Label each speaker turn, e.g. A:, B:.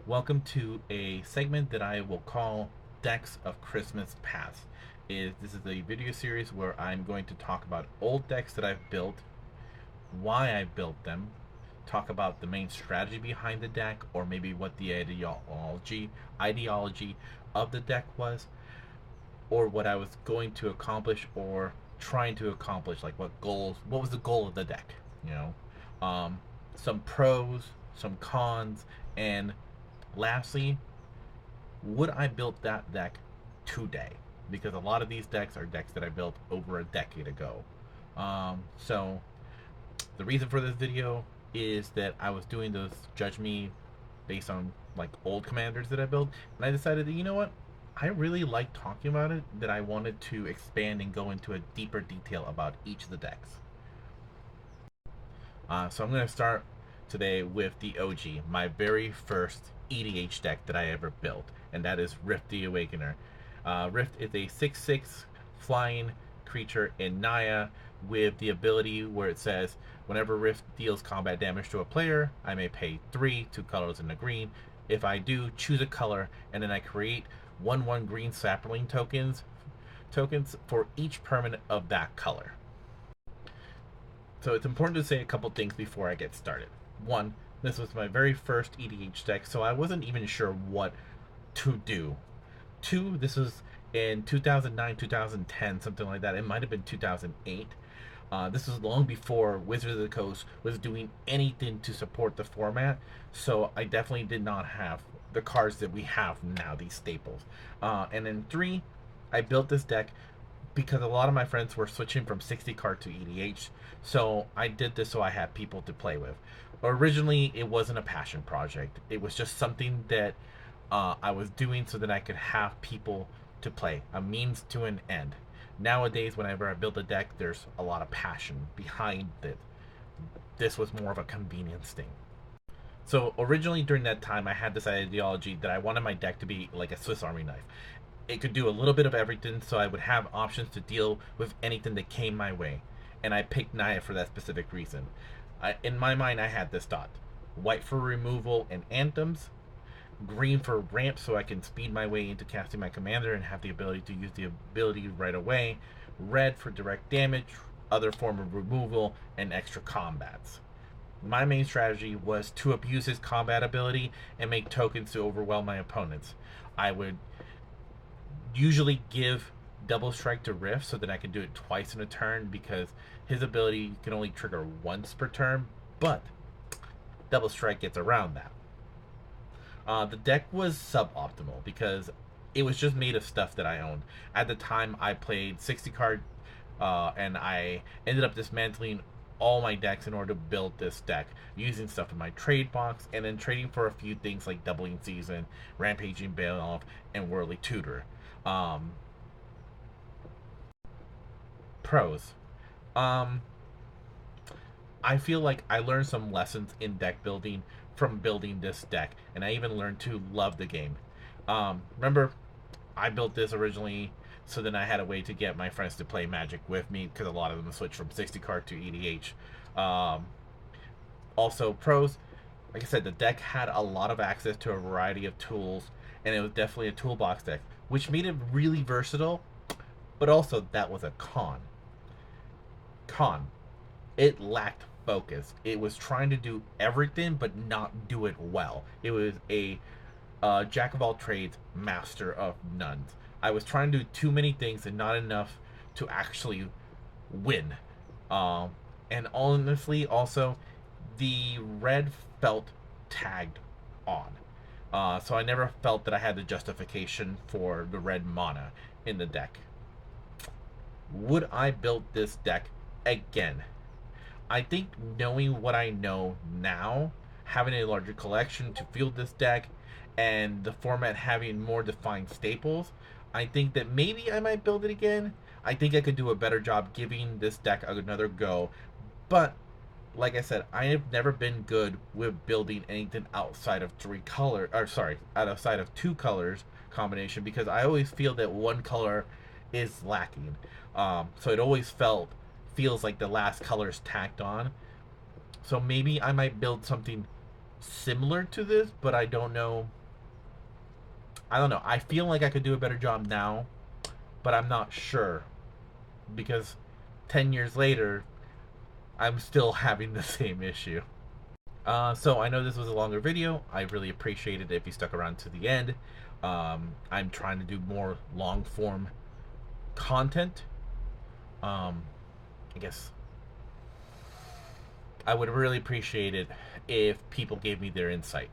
A: Welcome to a segment that I will call Decks of Christmas Past. This is a video series where I'm going to talk about old decks that I've built, why I built them, talk about the main strategy behind the deck, or maybe what the ideology of the deck was, or what I was going to accomplish or trying to accomplish, like what was the goal of the deck, you know, um, some pros, some cons, and lastly, would I build that deck today? Because a lot of these decks are decks that I built over a decade ago. So the reason for this video is that I was doing those judge me based on like old commanders that I built, and I decided that, you know what, I really like talking about it, that I wanted to expand and go into a deeper detail about each of the decks. So I'm going to start today with the OG, my very first EDH deck that I ever built, and that is Rith the Awakener. Rith is a 6/6 flying creature in Naya with the ability where it says, whenever Rith deals combat damage to a player, I may pay 3, 2 colors and a green. If I do, choose a color, and then I create 1/1 green sapling tokens for each permanent of that color. So it's important to say a couple things before I get started. One, this was my very first EDH deck, so I wasn't even sure what to do. Two, this was in 2009, 2010, something like that. It might have been 2008. This was long before Wizards of the Coast was doing anything to support the format, so I definitely did not have the cards that we have now, these staples. And then three, I built this deck because a lot of my friends were switching from 60 card to EDH, so I did this so I had people to play with. Originally, it wasn't a passion project. It was just something that I was doing so that I could have people to play, a means to an end. Nowadays, whenever I build a deck, there's a lot of passion behind it. This was more of a convenience thing. So originally during that time, I had this ideology that I wanted my deck to be like a Swiss Army knife. It could do a little bit of everything, so I would have options to deal with anything that came my way. And I picked Naya for that specific reason. In my mind, I had this thought: white for removal and anthems, green for ramp so I can speed my way into casting my commander and have the ability to use the ability right away, red for direct damage, other form of removal, and extra combats. My main strategy was to abuse his combat ability and make tokens to overwhelm my opponents. I would usually give double strike to Rift so that I can do it twice in a turn, because his ability can only trigger once per turn, but double strike gets around that. The deck was suboptimal because it was just made of stuff that I owned. At the time, I played 60 card, and I ended up dismantling all my decks in order to build this deck, using stuff in my trade box and then trading for a few things like Doubling Season, Rampaging Bailoff, and Whirly Tutor. Um, Pros. Um, I feel like I learned some lessons in deck building from building this deck, and I even learned to love the game. Remember, I built this originally so then I had a way to get my friends to play Magic with me, because a lot of them switched from 60 card to EDH. Um, Also, pros, like I said, the deck had a lot of access to a variety of tools, and it was definitely a toolbox deck, which made it really versatile, but also that was a con. It lacked focus. It was trying to do everything but not do it well. It was a jack of all trades, master of none. I was trying to do too many things and not enough to actually win. And honestly, also, the red felt tagged on. So I never felt that I had the justification for the red mana in the deck. Would I build this deck again? I think, knowing what I know now, having a larger collection to field this deck, and the format having more defined staples, I think that maybe I might build it again. I think I could do a better job giving this deck another go. But like I said, I have never been good with building anything outside of outside of two colors combination, because I always feel that one color is lacking. So it always feels like the last color is tacked on. So maybe I might build something similar to this, but I don't know. I don't know. I feel like I could do a better job now, but I'm not sure because 10 years later, I'm still having the same issue. So I know this was a longer video. I really appreciate it if you stuck around to the end. I'm trying to do more long form content. I guess I would really appreciate it if people gave me their insight.